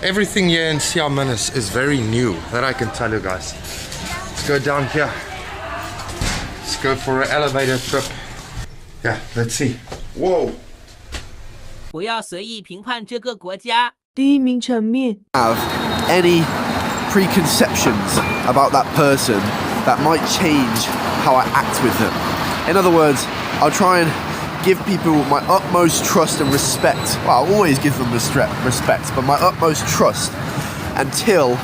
Everything here in Xiamen is very new, that I can tell you guys. Let's go down here. Let's go for an elevator trip. Yeah, let's see. Whoa. 不要随意评判这个国家。第一名层面 have any preconceptions about that person that might change how I act with them. In other words, I'll try and give people my utmost trust and respect. Well, I'll always give them respect, but my utmost trust until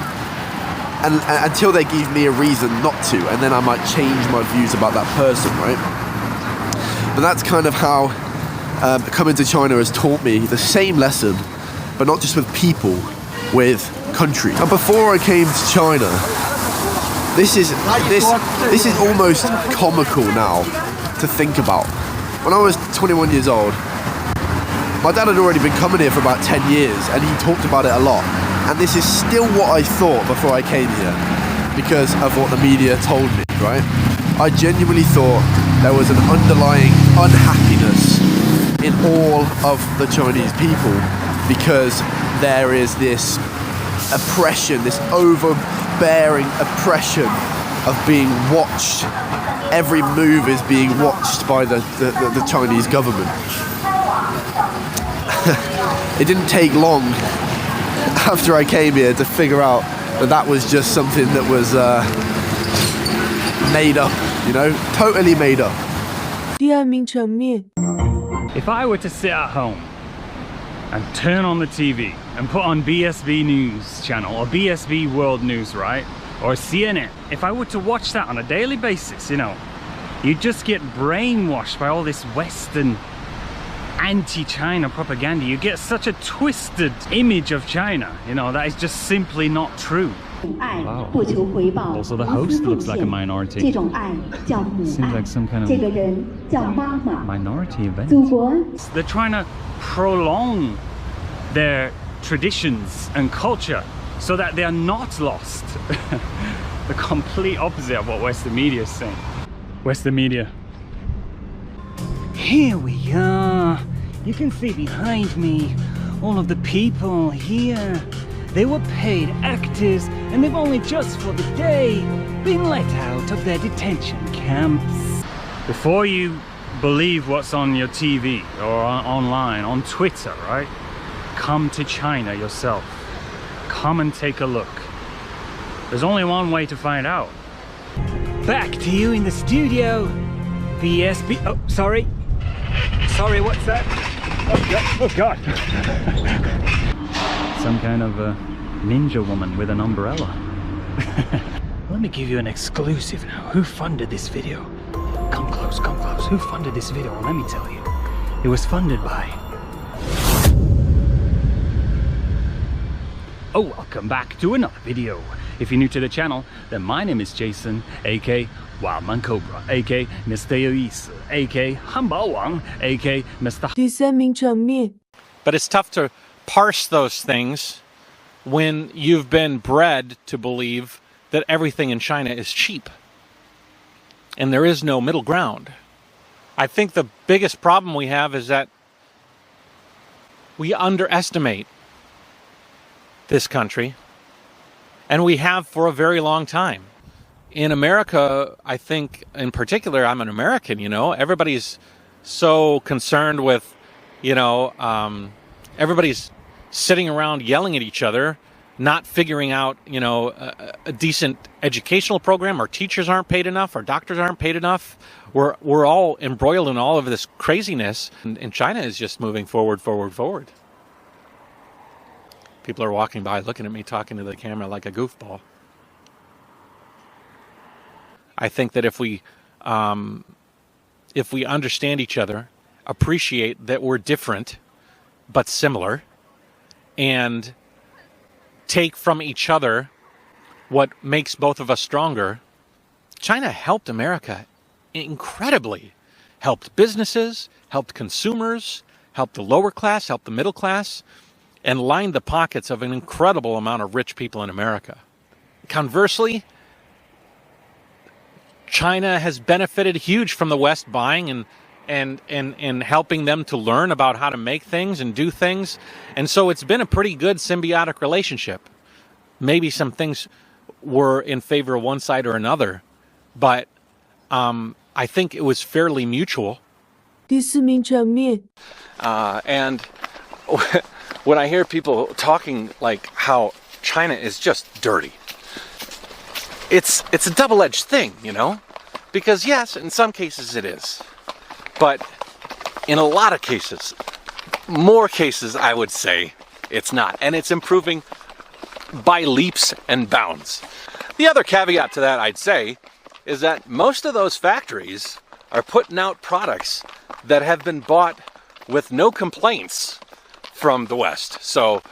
they give me a reason not to, and then I might change my views about that person, right? But that's kind of how coming to China has taught me the same lesson, but not just with people, with countries. And before I came to China, this is almost comical now to think about. When I was 21 years old, my dad had already been coming here for about 10 years, and he talked about it a lot. And this is still what I thought before I came here, because of what the media told me, right? I genuinely thought there was an underlying unhappiness in all of the Chinese people, because there is this oppression, this overbearing oppression of being watched. Every move is being watched by the Chinese government. It didn't take long after I came here to figure out that was just something that was made up, you know, totally made up. 第二名层面 If I were to sit at home and turn on the TV and put on BSB News channel or BSB World News, right? Or CNN, if I were to watch that on a daily basis, you know, you just get brainwashed by all this Western anti-China propaganda. You get such a twisted image of China, you know, that is just simply not true. Wow. Also the host looks like a minority. Seems like some kind of minority event. They're trying to prolong their traditions and culture so that they are not lost. The complete opposite of what Western media is saying. Western media. Here we are. You can see behind me all of the people here. They were paid actors, and they've only just for the day been let out of their detention camps. Before you believe what's on your TV or online, on Twitter, right? Come to China yourself. Come and take a look. There's only one way to find out. Back to you in the studio. BSB. Oh, sorry. Sorry, what's that? Oh God. Some kind of a ninja woman with an umbrella. Let me give you an exclusive now. Who funded this video? Come close, come close. Who funded this video? Well, let me tell you. It was funded by... Oh, welcome back to another video. If you're new to the channel, then my name is Jason, aka Wildman Cobra, aka Mr. Yoisu, aka Hanbao Wang, aka Mr. 第三名层面 But it's tough to parse those things when you've been bred to believe that everything in China is cheap. And there is no middle ground. I think the biggest problem we have is that we underestimate this country, and we have for a very long time. In America, I think, in particular, I'm an American, you know, everybody's so concerned with, you know, everybody's sitting around yelling at each other, not figuring out, you know, a decent educational program. Our teachers aren't paid enough. Our doctors aren't paid enough. We're all embroiled in all of this craziness, and China is just moving forward. People are walking by, looking at me, talking to the camera like a goofball. I think that if we understand each other, appreciate that we're different but similar, and take from each other what makes both of us stronger. China helped America incredibly. Helped businesses, helped consumers, helped the lower class, helped the middle class, and lined the pockets of an incredible amount of rich people in America. Conversely, China has benefited huge from the West buying and helping them to learn about how to make things and do things. And so it's been a pretty good symbiotic relationship. Maybe some things were in favor of one side or another, but I think it was fairly mutual. 第四名层面 And when I hear people talking like how China is just dirty, it's a double-edged thing, you know? Because yes, in some cases it is. But in a lot of cases, more cases I would say it's not. And it's improving by leaps and bounds. The other caveat to that, I'd say, is that most of those factories are putting out products that have been bought with no complaints from the West. So,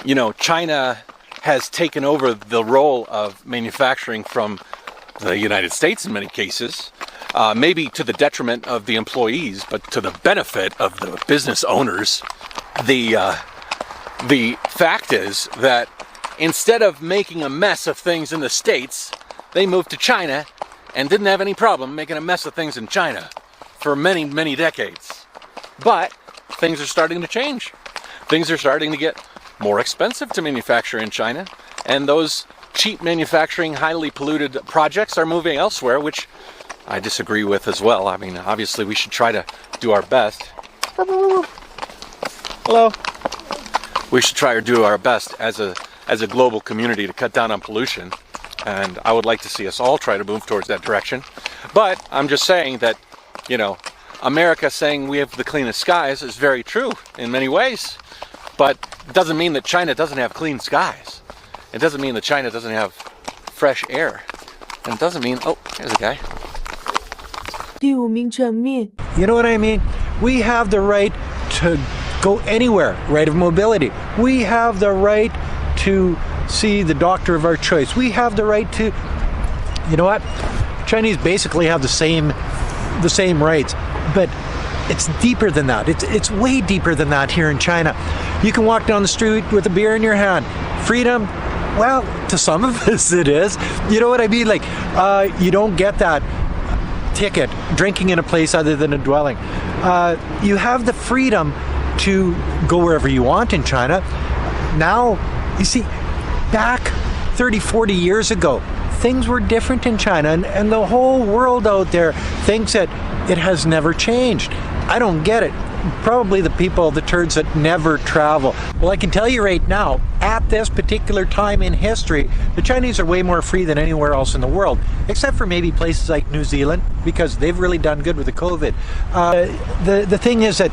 you know, China has taken over the role of manufacturing from the United States in many cases, maybe to the detriment of the employees, but to the benefit of the business owners. The fact is that instead of making a mess of things in the States, they moved to China and didn't have any problem making a mess of things in China for many, many decades. But things are starting to change. Things are starting to get more expensive to manufacture in China, and those cheap manufacturing, highly polluted projects are moving elsewhere, which I disagree with as well. I mean, obviously we should try to do our best. Hello. We should try to do our best as a global community to cut down on pollution, and I would like to see us all try to move towards that direction. But I'm just saying that, you know, America saying we have the cleanest skies is very true in many ways, but it doesn't mean that China doesn't have clean skies. It doesn't mean that China doesn't have fresh air. And it doesn't mean, oh, here's a guy. 第五名层面 You know what I mean? We have the right to go anywhere, right of mobility. We have the right to see the doctor of our choice. We have the right to, you know what? Chinese basically have the same rights, but it's deeper than that. It's way deeper than that here in China. You can walk down the street with a beer in your hand. Freedom, well, to some of us it is. You know what I mean? Like, you don't get that ticket drinking in a place other than a dwelling. You have the freedom to go wherever you want in China. Now, you see, back 30, 40 years ago, things were different in China, and the whole world out there thinks that it has never changed. I don't get it. Probably the people, the turds that never travel. Well, I can tell you right now, at this particular time in history, the Chinese are way more free than anywhere else in the world, except for maybe places like New Zealand, because they've really done good with the COVID. The thing is that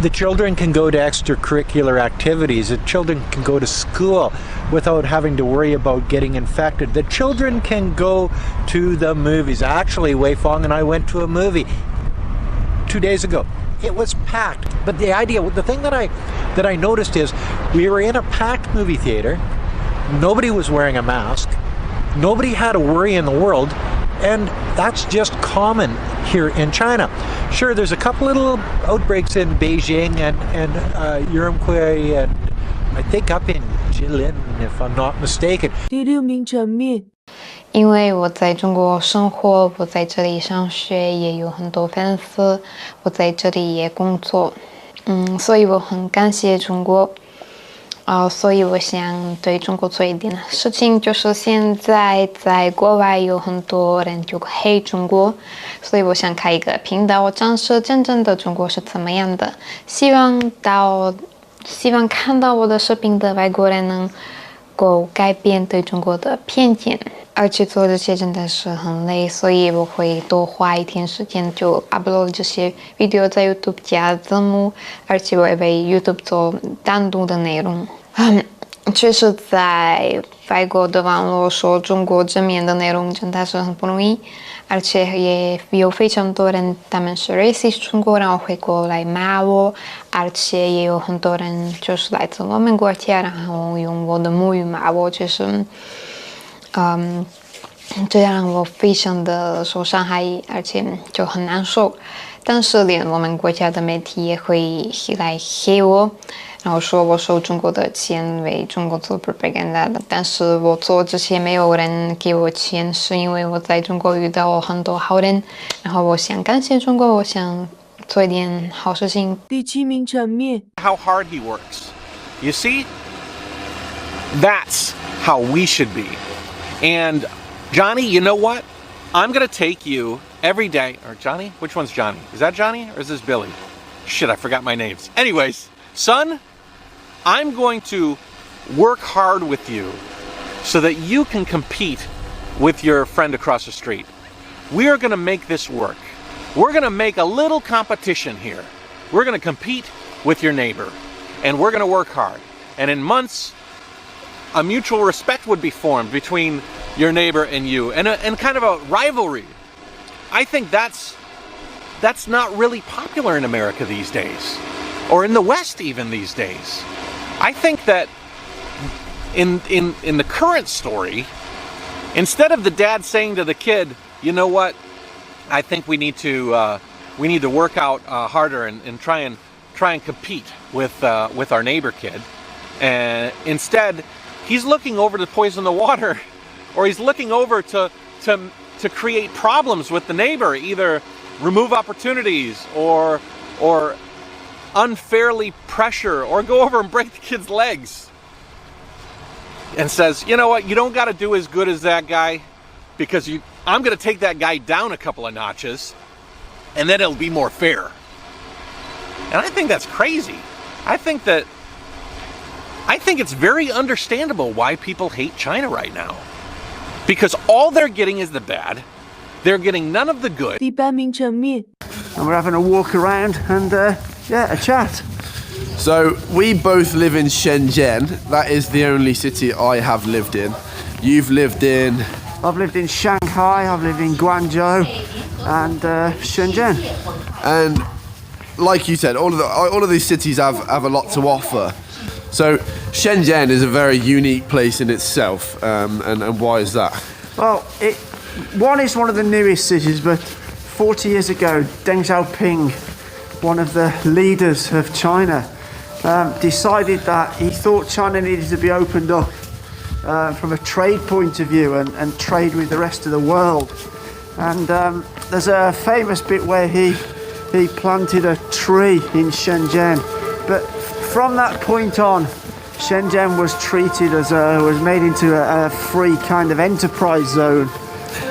the children can go to extracurricular activities. The children can go to school without having to worry about getting infected. The children can go to the movies. Actually, Wei Fong and I went to a movie 2 days ago. It was packed. But the thing that I noticed is we were in a packed movie theater. Nobody was wearing a mask. Nobody had a worry in the world. And that's just common here in China. Sure, there's a couple little outbreaks in Beijing and Urumqi and I think up in Jilin, if I'm not mistaken. 第六名层面因为我在中国生活，我在这里上学，也有很多粉丝，我在这里也工作，所以我很感谢中国，所以我想对中国做一点事情，就是现在在国外有很多人就黑中国，所以我想开一个频道，展示真正的中国是怎么样的，希望看到我的视频的外国人能够改变对中国的偏见。而且做这些真的是很累，所以我会多花一天时间就 upload 这些 video 在 YouTube 加字幕，而且我也为 YouTube 做单独的内容。确实在外国的网络说中国正面的内容真的是很不容易，而且也有非常多人他们是 racist 中国人会过来骂我，而且也有很多人就是来自我们国家，然后用我的母语骂我，就是这让我非常的受伤害，而且就很难受。但是连我们国家的媒体也会来黑我，然后说我收中国的钱为中国做 propaganda 的，但是我做这些没有人给我钱，是因为我在中国遇到很多好人，然后我想感谢中国，我想做一点好事情。第7名场面 How hard he works. You see? That's how we should be. And Johnny, you know what? I'm going to take you every day. Or Johnny? Which one's Johnny? Is that Johnny or is this Billy? Shit, I forgot my names. Anyways, son, I'm going to work hard with you so that you can compete with your friend across the street. We are going to make this work. We're going to make a little competition here. We're going to compete with your neighbor, and we're going to work hard. And in months, a mutual respect would be formed between your neighbor and you, and kind of a rivalry. I think that's not really popular in America these days, or in the West even these days. I think that in the current story, instead of the dad saying to the kid, you know what, I think we need to work out harder and try and compete with our neighbor kid, and instead he's looking over to poison the water, or he's looking over to create problems with the neighbor, either remove opportunities or unfairly pressure, or go over and break the kid's legs, and says, you know what, you don't got to do as good as that guy, because I'm going to take that guy down a couple of notches, and then it'll be more fair. And I think that's crazy. I think it's very understandable why people hate China right now, because all they're getting is the bad. They're getting none of the good. 第8名场面 And we're having a walk around and a chat. So we both live in Shenzhen. That is the only city I have lived in. You've lived in? I've lived in Shanghai, I've lived in Guangzhou and Shenzhen. And like you said, all of these cities have a lot to offer. So Shenzhen is a very unique place in itself, and why is that? Well, one is one of the newest cities, but 40 years ago, Deng Xiaoping, one of the leaders of China, decided that he thought China needed to be opened up from a trade point of view and trade with the rest of the world. And there's a famous bit where he planted a tree in Shenzhen, but from that point on, Shenzhen was treated as was made into a free kind of enterprise zone,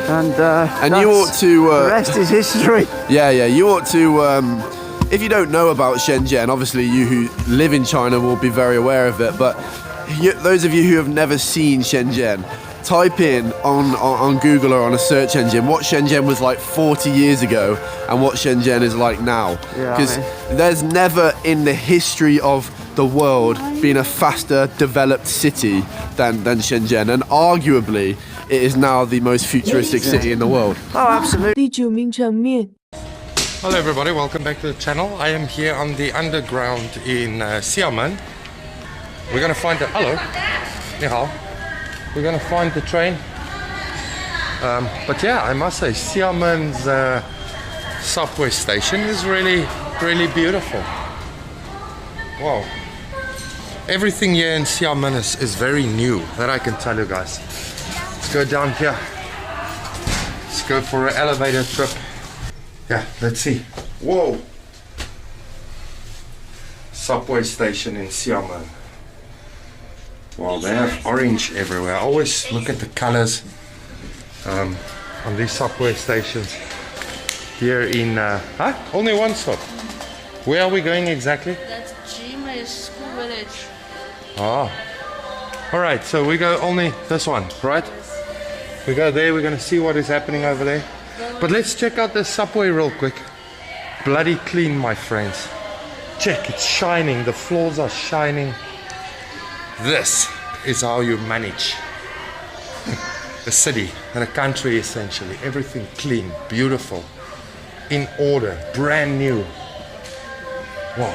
and you ought to. The rest is history. Yeah, you ought to. If you don't know about Shenzhen, obviously you who live in China will be very aware of it. But those of you who have never seen Shenzhen, type in on Google or on a search engine what Shenzhen was like 40 years ago and what Shenzhen is like now. Because there's never in the history of the world been a faster developed city than Shenzhen, and arguably it is now the most futuristic city in the world. Oh, absolutely. 第9名场面 Hello everybody, welcome back to the channel. I am here on the underground in Xiamen. We're going to find the... Hello. 你好. We're going to find the train. But yeah, I must say, Xiamen's subway station is really, really beautiful. Wow. Everything here in Xiamen is very new, that I can tell you guys. Let's go down here. Let's go for an elevator trip. Yeah, let's see. Whoa. Subway station in Xiamen. Wow, they have orange everywhere. I always look at the colors on these subway stations here in... Only one stop. Where are we going exactly? That's Jimmy School Village. Ah. Alright, so we go only this one, right? We go there, we're going to see what is happening over there. But let's check out the subway real quick. Bloody clean, my friends. Check, it's shining. The floors are shining. This is how you manage a city and a country, essentially. Everything clean, beautiful, in order, brand new. Wow.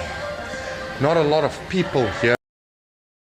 Not a lot of people here.